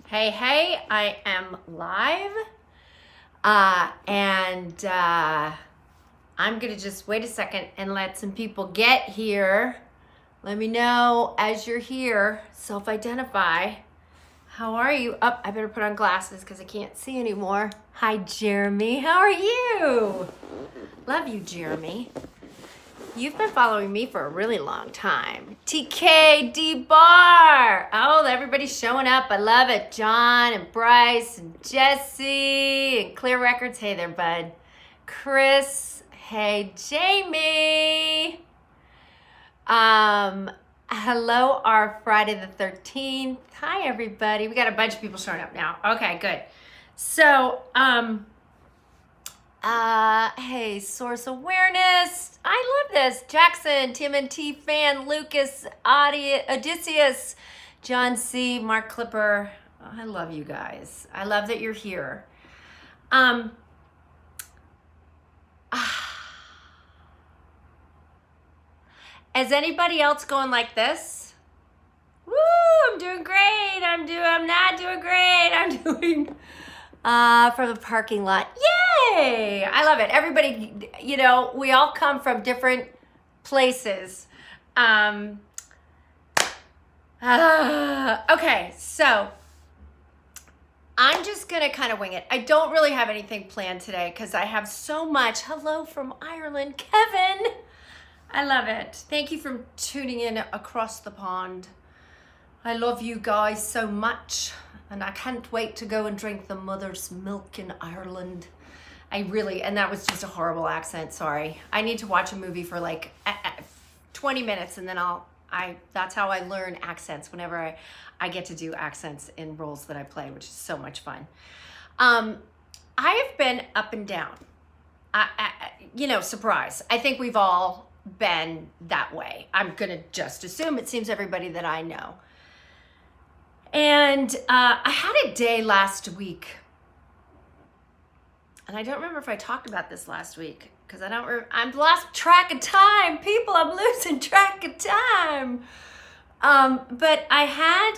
Hey, I am live. And I'm going to just wait a second and let some people get here. Let me know as you're here. Self-identify. How are you? Oh, I better put on glasses because I can't see anymore. Hi, Jeremy. How are you? Love you, Jeremy. You've been following me for a really long time. TK, D-Bar. Oh, everybody's showing up. I love it. John and Bryce and Jesse and Clear Records. Hey there, bud. Chris. Hey, Jamie. Hello, our Friday the 13th. Hi, everybody. We got a bunch of people showing up now. Okay, good. So, hey, source awareness. I love this. Jackson, TMNT fan, Lucas, Odysseus, John C, Mark Clipper. I love you guys. I love that you're here. Is anybody else going like this? Woo, I'm doing great. I'm not doing great. I'm doing from the parking lot. Yay! I love it. Everybody, we all come from different places. Okay, so I'm just gonna kind of wing it. I don't really have anything planned today because I have so much. Hello from Ireland, Kevin. I love it. Thank you for tuning in across the pond. I love you guys so much. And I can't wait to go and drink the mother's milk in Ireland. And that was just a horrible accent, sorry. I need to watch a movie for like 20 minutes and then that's how I learn accents whenever I get to do accents in roles that I play, which is so much fun. I have been up and down. Surprise. I think we've all been that way. I'm gonna just assume it seems everybody that I know. And I had a day last week, and I don't remember if I talked about this last week because I've lost track of time. People, I'm losing track of time. But I had,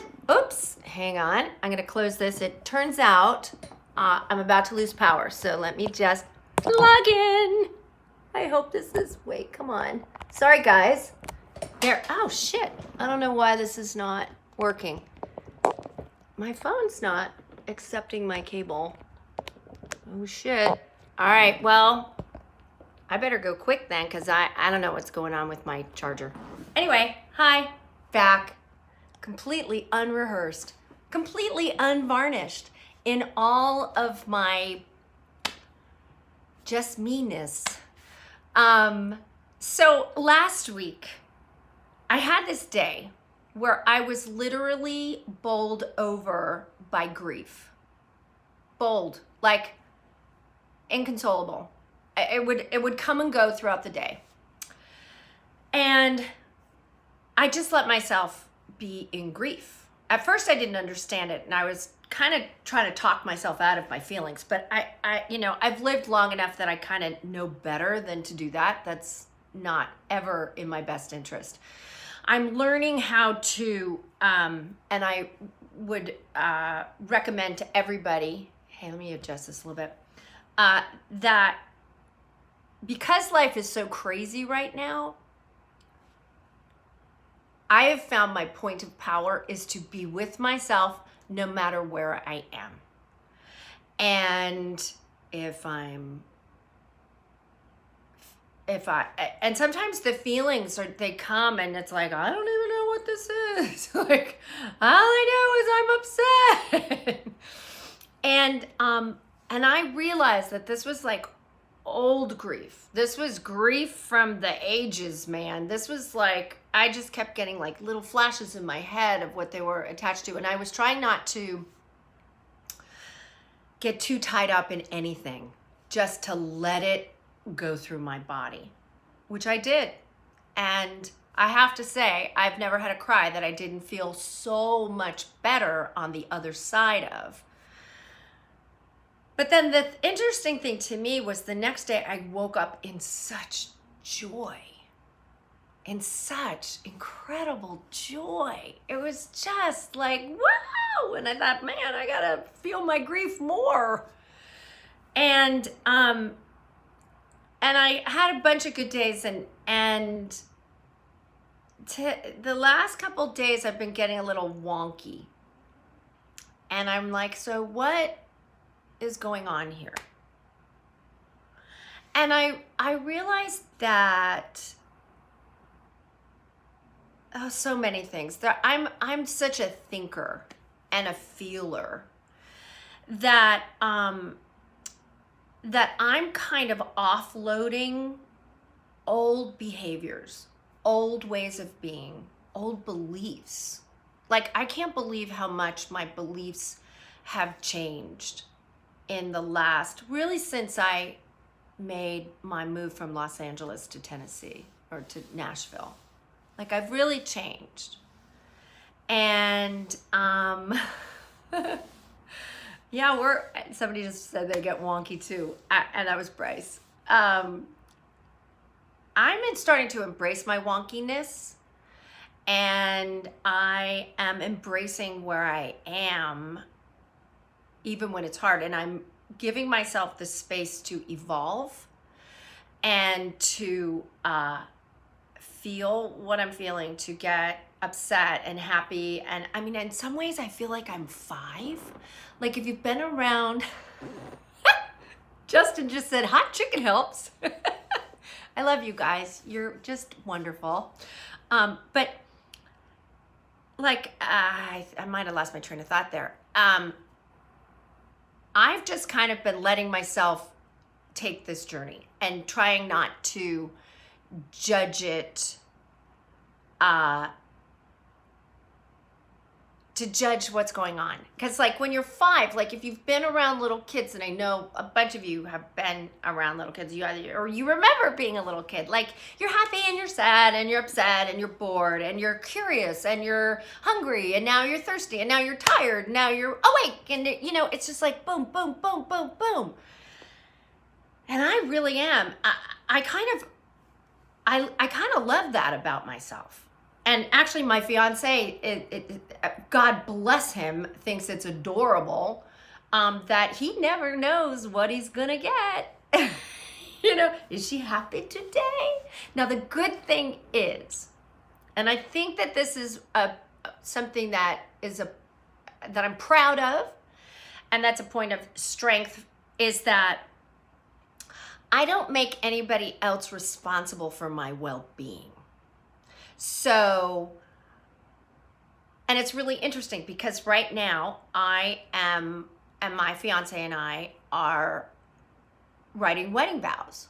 hang on. I'm gonna close this. It turns out I'm about to lose power, so let me just plug in. I hope wait, come on. Sorry, guys. There, oh shit. I don't know why this is not working. My phone's not accepting my cable. Oh shit. All right, well, I better go quick then because I don't know what's going on with my charger. Anyway, hi, back. Completely unrehearsed, completely unvarnished in all of my just meanness. So last week, I had this day where I was literally bowled over by grief. Bowled, like inconsolable. It would come and go throughout the day. And I just let myself be in grief. At first I didn't understand it and I was kind of trying to talk myself out of my feelings, but I've lived long enough that I kind of know better than to do that. That's not ever in my best interest. I'm learning how to, and I would recommend to everybody, hey, let me adjust this a little bit, that because life is so crazy right now, I have found my point of power is to be with myself no matter where I am. And and sometimes the feelings they come and it's like, I don't even know what this is. Like, all I know is I'm upset. And I realized that this was like old grief. This was grief from the ages, man. This was like, I just kept getting like little flashes in my head of what they were attached to. And I was trying not to get too tied up in anything, just to let it go through my body, which I did. And I have to say, I've never had a cry that I didn't feel so much better on the other side of. But then the interesting thing to me was the next day I woke up in such joy, in such incredible joy. It was just like, wow, go. And I thought, man, I gotta feel my grief more. And I had a bunch of good days, and the last couple days I've been getting a little wonky. And I'm like, so what is going on here? And I realized that so many things. That I'm such a thinker and a feeler that that I'm kind of offloading old behaviors, old ways of being, old beliefs. Like, I can't believe how much my beliefs have changed in the last, really since I made my move from Los Angeles to Tennessee, or to Nashville. Like, I've really changed. And yeah, somebody just said they get wonky too, and that was Bryce. I'm starting to embrace my wonkiness, and I am embracing where I am, even when it's hard, and I'm giving myself the space to evolve and to feel what I'm feeling, to get upset and happy. And I mean, in some ways I feel like I'm 5. Like, if you've been around, Justin just said hot chicken helps. I love you guys, you're just wonderful. But like, I might have lost my train of thought there. I've just kind of been letting myself take this journey and trying not to judge it, to judge what's going on. Because like, when you're 5, like, if you've been around little kids, and I know a bunch of you have been around little kids, or you remember being a little kid, like, you're happy and you're sad and you're upset and you're bored and you're curious and you're hungry and now you're thirsty and now you're tired and now you're awake, and it's just like boom, boom, boom, boom, boom. And I really am. I kind of love that about myself. And actually, my fiance, God bless him, thinks it's adorable that he never knows what he's gonna get. Is she happy today? Now, the good thing is, and I think that this is something that I'm proud of, and that's a point of strength, is that I don't make anybody else responsible for my well-being. So, and it's really interesting because right now and my fiance and I are writing wedding vows.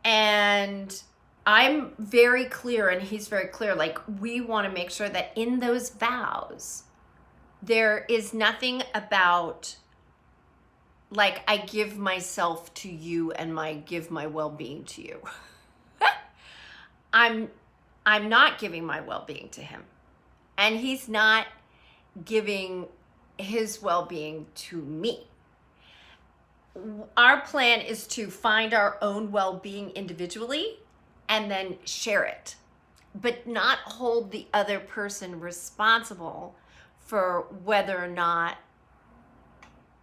And I'm very clear, and he's very clear, like, we want to make sure that in those vows, there is nothing about, like, I give myself to you and I give my well-being to you. I'm not giving my well-being to him, and he's not giving his well-being to me. Our plan is to find our own well-being individually and then share it, but not hold the other person responsible for whether or not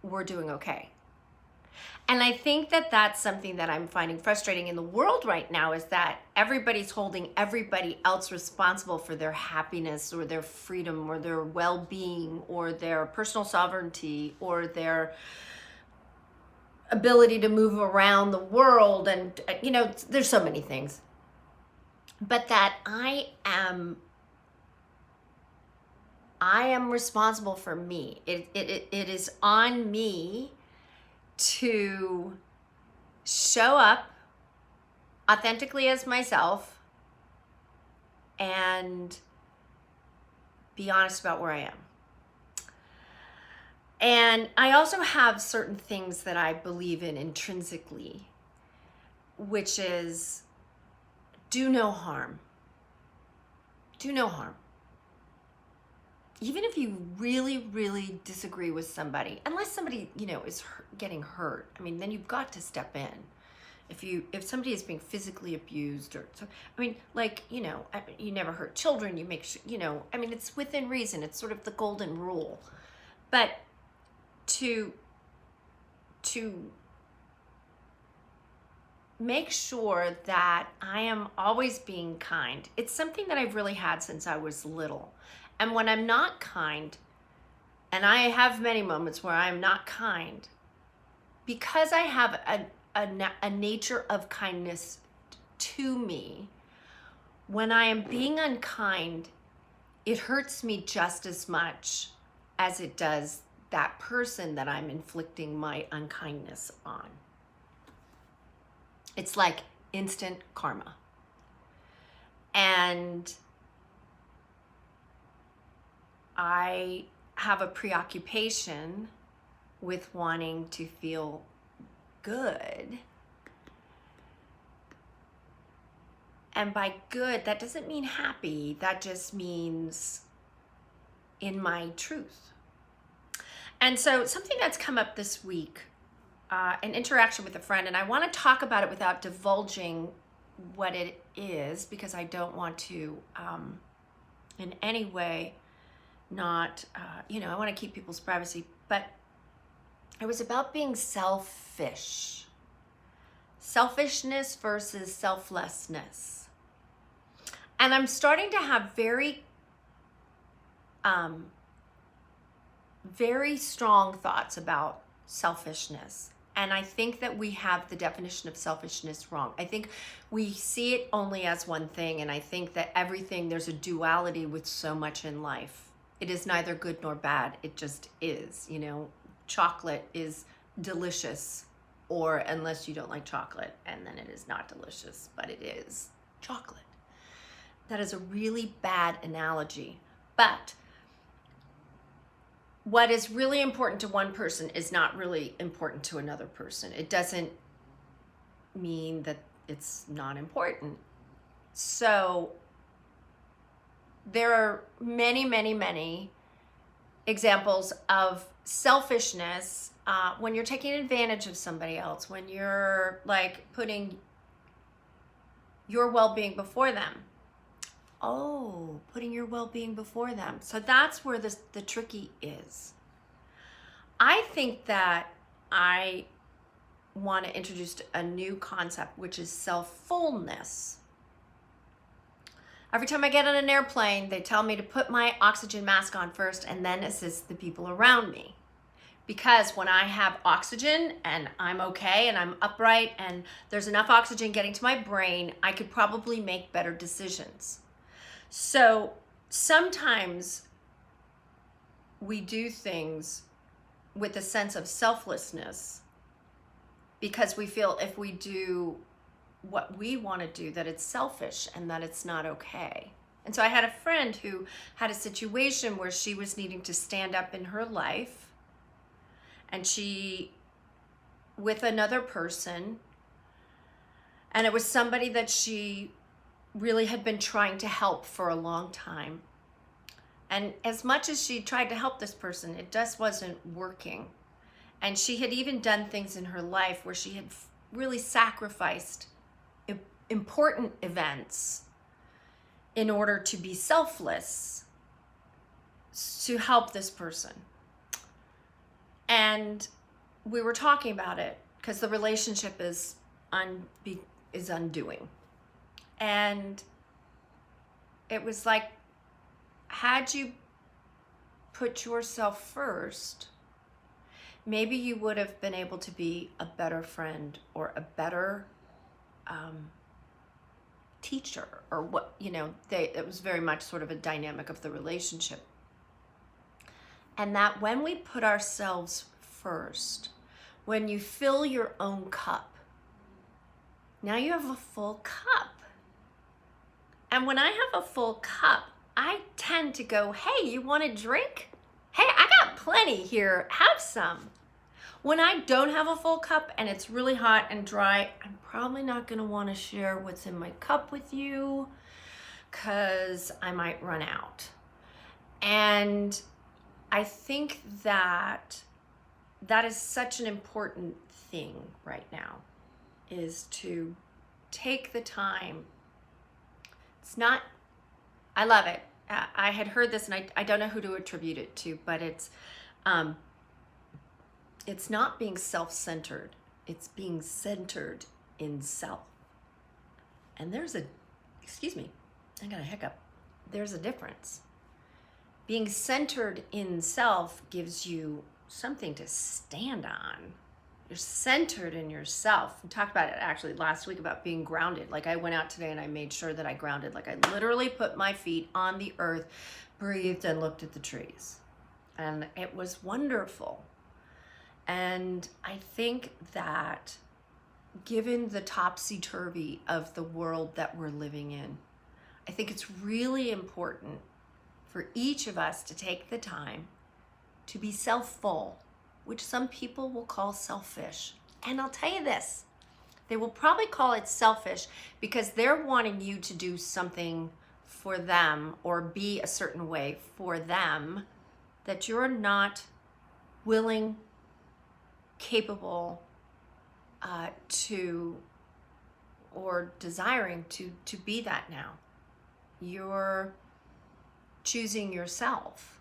we're doing okay. And I think that that's something that I'm finding frustrating in the world right now, is that everybody's holding everybody else responsible for their happiness or their freedom or their well-being or their personal sovereignty or their ability to move around the world. And, there's so many things. But that I am responsible for me. It is on me to show up authentically as myself and be honest about where I am. And I also have certain things that I believe in intrinsically, which is do no harm. Do no harm. Even if you really, really disagree with somebody, unless somebody, is getting hurt, I mean, then you've got to step in if somebody is being physically abused or so, I mean, like, you never hurt children, you make sure, I mean, it's within reason. It's sort of the golden rule. But to make sure that I am always being kind. It's something that I've really had since I was little. And when I'm not kind, and I have many moments where I'm not kind, because I have a nature of kindness to me, when I am being unkind, it hurts me just as much as it does that person that I'm inflicting my unkindness on. It's like instant karma. And I have a preoccupation with wanting to feel good. And by good, that doesn't mean happy. That just means in my truth. And so something that's come up this week, an interaction with a friend, and I want to talk about it without divulging what it is, because I don't want to in any way not, I want to keep people's privacy, but it was about being selfish. Selfishness versus selflessness. And I'm starting to have very strong thoughts about selfishness. And I think that we have the definition of selfishness wrong. I think we see it only as one thing, and I think that everything, there's a duality with so much in life. It is neither good nor bad. It just is, Chocolate is delicious, or unless you don't like chocolate, and then it is not delicious, but it is chocolate. That is a really bad analogy. But what is really important to one person is not really important to another person. It doesn't mean that it's not important. So there are many, many, many examples of selfishness when you're taking advantage of somebody else, when you're like putting your well-being before them. Oh, putting your well-being before them. So that's where the tricky is. I think that I want to introduce a new concept, which is self-fullness. Every time I get on an airplane, they tell me to put my oxygen mask on first and then assist the people around me. Because when I have oxygen and I'm okay and I'm upright and there's enough oxygen getting to my brain, I could probably make better decisions. So sometimes we do things with a sense of selflessness because we feel if we do what we want to do, that it's selfish and that it's not okay. And so I had a friend who had a situation where she was needing to stand up in her life, and she, with another person, and it was somebody that she really had been trying to help for a long time. And as much as she tried to help this person, it just wasn't working. And she had even done things in her life where she had really sacrificed important events in order to be selfless to help this person. And we were talking about it because the relationship is undoing. And it was like, had you put yourself first, maybe you would have been able to be a better friend or a better teacher, or what, it was very much sort of a dynamic of the relationship. And that when we put ourselves first, when you fill your own cup, now you have a full cup. And when I have a full cup, I tend to go, hey, you want a drink? Hey, I got plenty here, have some. When I don't have a full cup and it's really hot and dry, I'm probably not gonna wanna share what's in my cup with you because I might run out. And I think that is such an important thing right now. is to take the time. It's not, I love it. I had heard this, and I don't know who to attribute it to, but it's not being self-centered. It's being centered in self. And excuse me, I got a hiccup. There's a difference. Being centered in self gives you something to stand on. You're centered in yourself. We talked about it actually last week about being grounded. Like, I went out today and I made sure that I grounded. Like, I literally put my feet on the earth, breathed, and looked at the trees. And it was wonderful. And I think that given the topsy-turvy of the world that we're living in, I think it's really important for each of us to take the time to be self-full, which some people will call selfish. And I'll tell you this, they will probably call it selfish because they're wanting you to do something for them or be a certain way for them that you're not willing, capable to, or desiring to be that now. You're choosing yourself.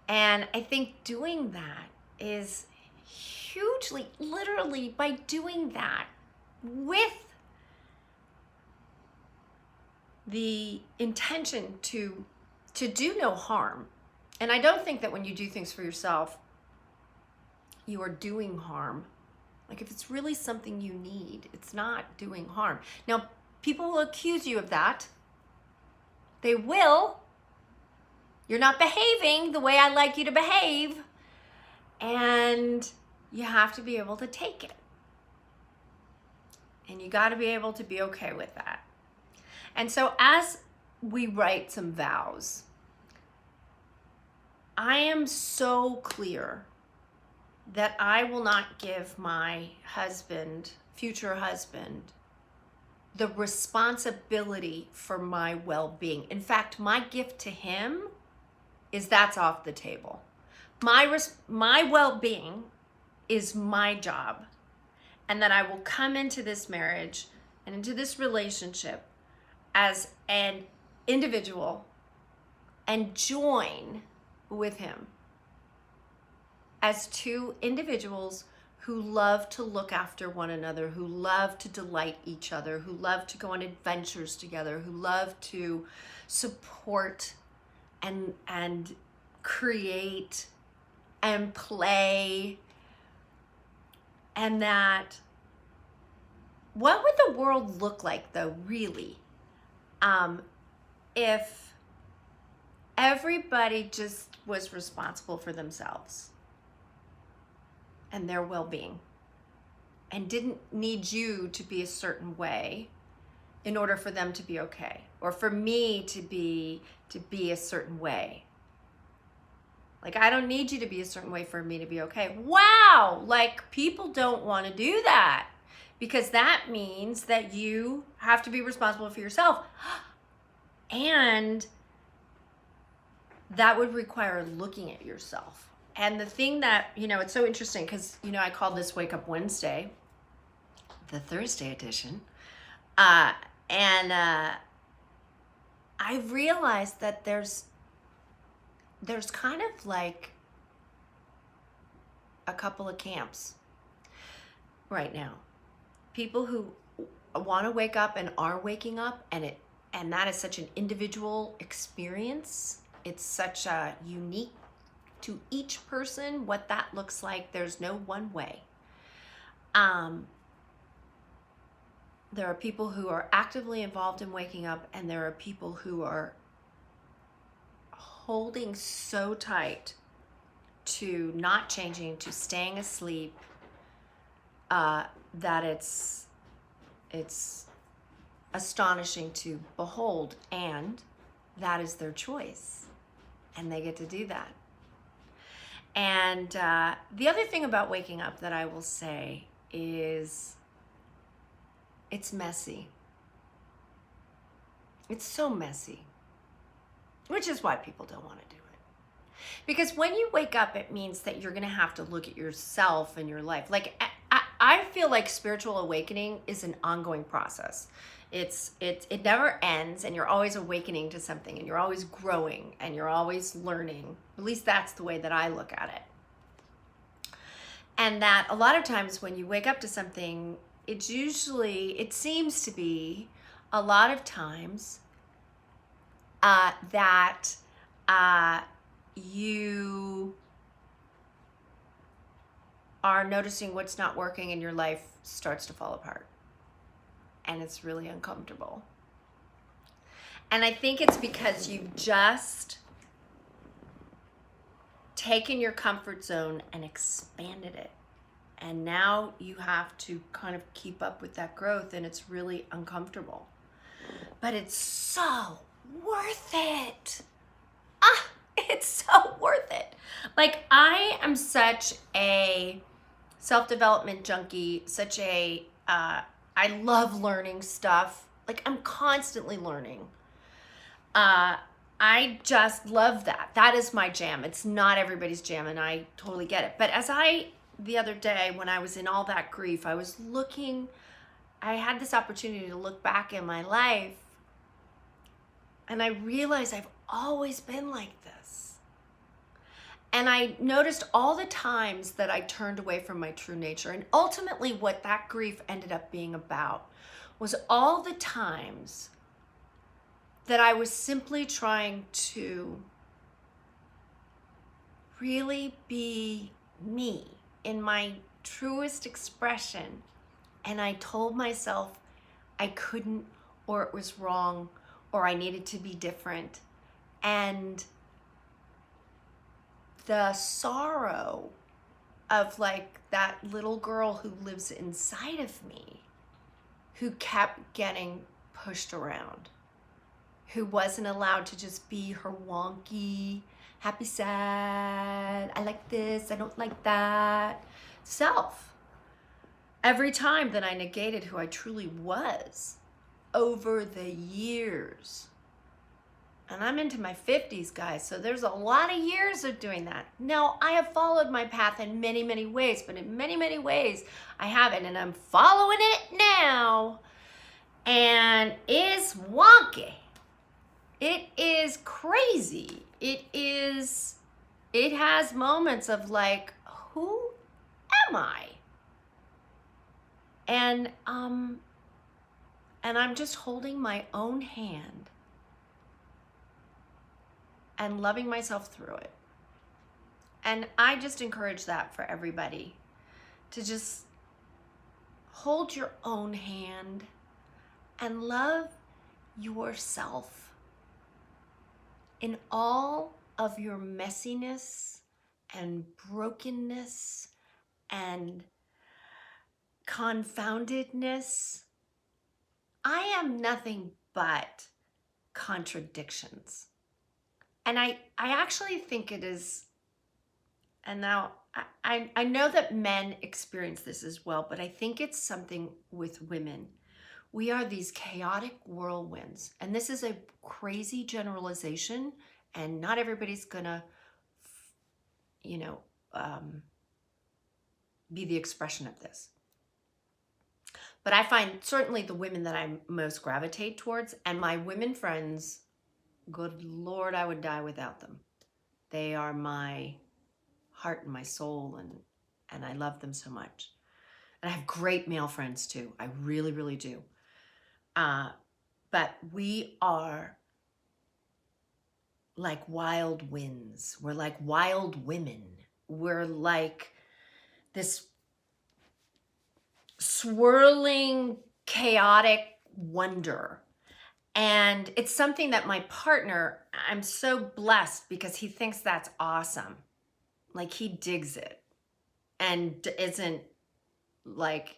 And I think doing that is hugely, literally by doing that with the intention to do no harm. And I don't think that when you do things for yourself, you are doing harm. Like, if it's really something you need, it's not doing harm. Now, people will accuse you of that. They will. You're not behaving the way I like you to behave. And you have to be able to take it. And you got to be able to be okay with that. And so as we write some vows, I am so clear that I will not give my husband, future husband, the responsibility for my well-being. In fact, my gift to him is that's off the table. My well-being is my job, and that I will come into this marriage and into this relationship as an individual and join with him as two individuals who love to look after one another, who love to delight each other, who love to go on adventures together, who love to support and create and play. And that, what would the world look like, though, really, if everybody just was responsible for themselves and their well-being and didn't need you to be a certain way in order for them to be okay, or for me to be a certain way? Like, I don't need you to be a certain way for me to be okay. Wow! Like, people don't want to do that because that means that you have to be responsible for yourself. And that would require looking at yourself. And the thing that, it's so interesting because, I called this Wake Up Wednesday, the Thursday edition. And I realized that there's kind of like a couple of camps right now. People who want to wake up and are waking up, and that is such an individual experience. It's such a unique to each person what that looks like. There's no one way. There are people who are actively involved in waking up, and there are people who are holding so tight to not changing, to staying asleep, that it's astonishing to behold, and that is their choice, and they get to do that. And the other thing about waking up that I will say is it's messy. It's so messy, which is why people don't want to do it. Because when you wake up, it means that you're going to have to look at yourself and your life. Like, I feel like spiritual awakening is an ongoing process. It never ends, and you're always awakening to something, and you're always growing, and you're always learning. At least that's the way that I look at it. And that a lot of times when you wake up to something, it seems to be a lot of times that you are noticing what's not working and your life starts to fall apart. And it's really uncomfortable. And I think it's because you've just taken your comfort zone and expanded it. And now you have to kind of keep up with that growth, and it's really uncomfortable. But it's so worth it. It's so worth it. Like, I am such a self-development junkie, I love learning stuff. Like, I'm constantly learning. I just love that. That is my jam. It's not everybody's jam, and I totally get it. But the other day, when I was in all that grief, I had this opportunity to look back in my life, and I realized I've always been like this. And I noticed all the times that I turned away from my true nature. And ultimately what that grief ended up being about was all the times that I was simply trying to really be me in my truest expression. And I told myself I couldn't, or it was wrong, or I needed to be different. And the sorrow of like that little girl who lives inside of me, who kept getting pushed around, who wasn't allowed to just be her wonky, happy, sad, I like this, I don't like that self. Every time that I negated who I truly was over the years. And I'm into my 50s, guys, so there's a lot of years of doing that. Now, I have followed my path in many, many ways, but in many, many ways, I haven't, and I'm following it now, and it's wonky. It is crazy. It has moments of like, who am I? And I'm just holding my own hand and loving myself through it. And I just encourage that for everybody, to just hold your own hand and love yourself in all of your messiness and brokenness and confoundedness. I am nothing but contradictions. And I actually think it is, and now I know that men experience this as well, but I think it's something with women. We are these chaotic whirlwinds. And this is a crazy generalization, and not everybody's gonna, be the expression of this. But I find certainly the women that I most gravitate towards, and my women friends, good Lord, I would die without them. They are my heart and my soul, and I love them so much. And I have great male friends too. I really, really do. But we are like wild winds. We're like wild women. We're like this swirling, chaotic wonder. And it's something that my partner, I'm so blessed because he thinks that's awesome. Like, he digs it and isn't like,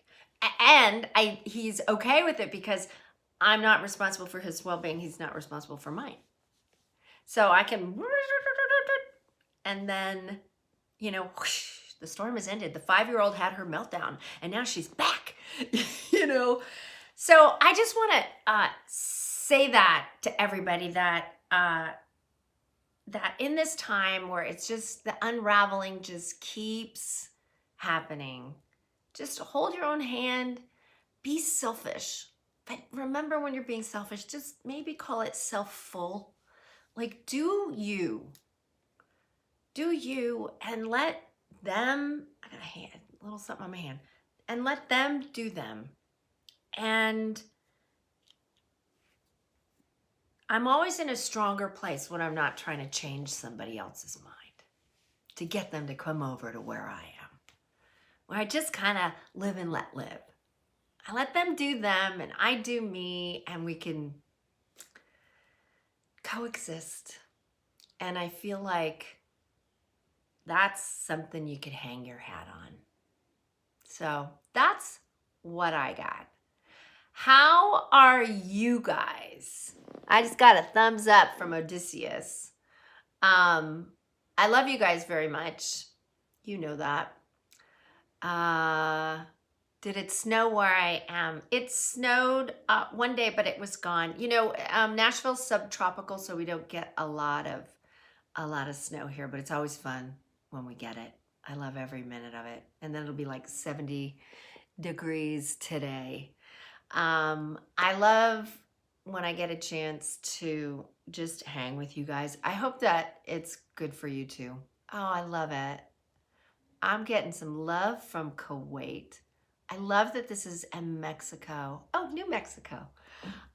and he's okay with it because I'm not responsible for his well-being. He's not responsible for mine. So I can, and then, whoosh, the storm has ended. The 5-year-old had her meltdown and now she's back, So I just want to say that to everybody, that that in this time where it's just the unraveling just keeps happening, Just hold your own hand. Be selfish. But remember, when you're being selfish, just maybe call it self-full. Like, do you, and let them, I got a little something on my hand, and let them do them. And I'm always in a stronger place when I'm not trying to change somebody else's mind to get them to come over to where I am, where I just kind of live and let live. I let them do them and I do me, and we can coexist. And I feel like that's something you could hang your hat on. So that's what I got. How are you guys? I just got a thumbs up from Odysseus. I love you guys very much. You know that. Did it snow where I am? It snowed one day, but it was gone. You know, Nashville's subtropical, so we don't get a lot of snow here, but it's always fun when we get it. I love every minute of it. And then it'll be like 70 degrees today. I love when I get a chance to just hang with you guys. I hope that it's good for you too. Oh, I love it. I'm getting some love from Kuwait. I love that this is in Mexico. Oh, New Mexico.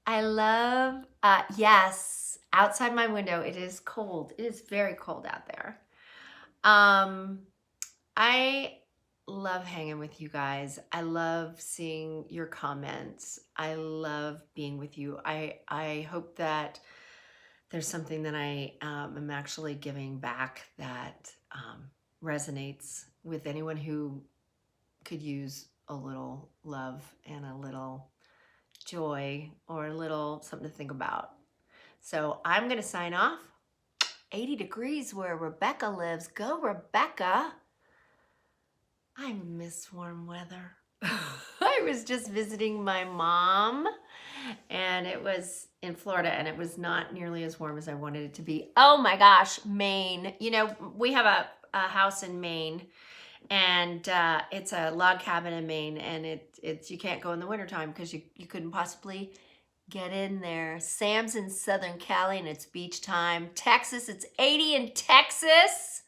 I love, yes, outside my window, it is cold. It is very cold out there. I love hanging with you guys. I love seeing your comments. I love being with you. I hope that there's something that I am actually giving back that resonates with anyone who could use a little love and a little joy or a little something to think about. So I'm going to sign off. 80 degrees where Rebecca lives. Go, Rebecca. I miss warm weather. I was just visiting my mom, and it was in Florida, and it was not nearly as warm as I wanted it to be. Oh my gosh, Maine. You know, we have a house in Maine, and it's a log cabin in Maine, and it's you can't go in the wintertime because you couldn't possibly get in there. Sam's in Southern Cali, and it's beach time. Texas, it's 80 in Texas.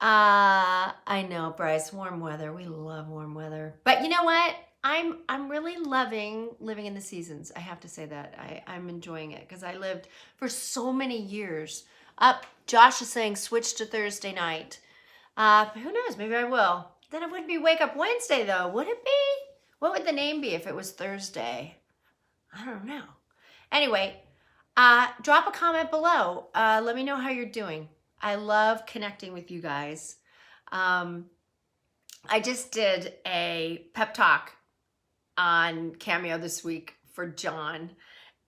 I know, Bryce, warm weather. We love warm weather. But you know what? I'm really loving living in the seasons. I have to say that. I'm enjoying it because I lived for so many years. Josh is saying switch to Thursday night. Who knows? Maybe I will. Then it wouldn't be Wake Up Wednesday, though, would it be? What would the name be if it was Thursday? I don't know. Anyway, drop a comment below. Let me know how you're doing. I love connecting with you guys. I just did a pep talk on Cameo this week for John.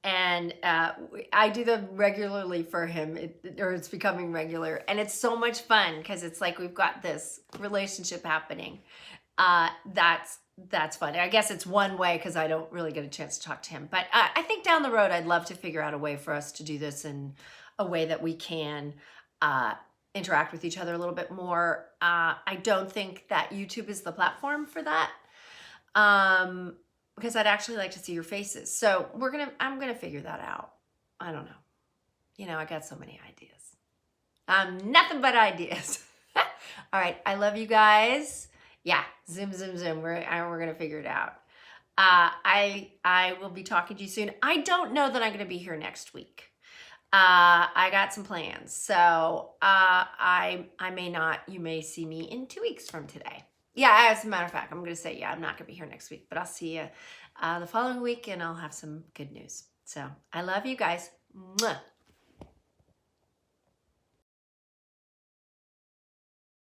And I do them regularly for him, or it's becoming regular. And it's so much fun because it's like we've got this relationship happening. That's fun. I guess it's one way because I don't really get a chance to talk to him. But I think down the road, I'd love to figure out a way for us to do this in a way that we can interact with each other a little bit more. I don't think that YouTube is the platform for that. Because I'd actually like to see your faces. So I'm gonna figure that out. I don't know. You know, I got so many ideas. Nothing but ideas. All right, I love you guys. Yeah, zoom. We're gonna figure it out. I will be talking to you soon. I don't know that I'm gonna be here next week. I got some plans, so I may not. You may see me in 2 weeks from today. Yeah, as a matter of fact, I'm going to say, I'm not going to be here next week, but I'll see you the following week, and I'll have some good news. So I love you guys. Mwah.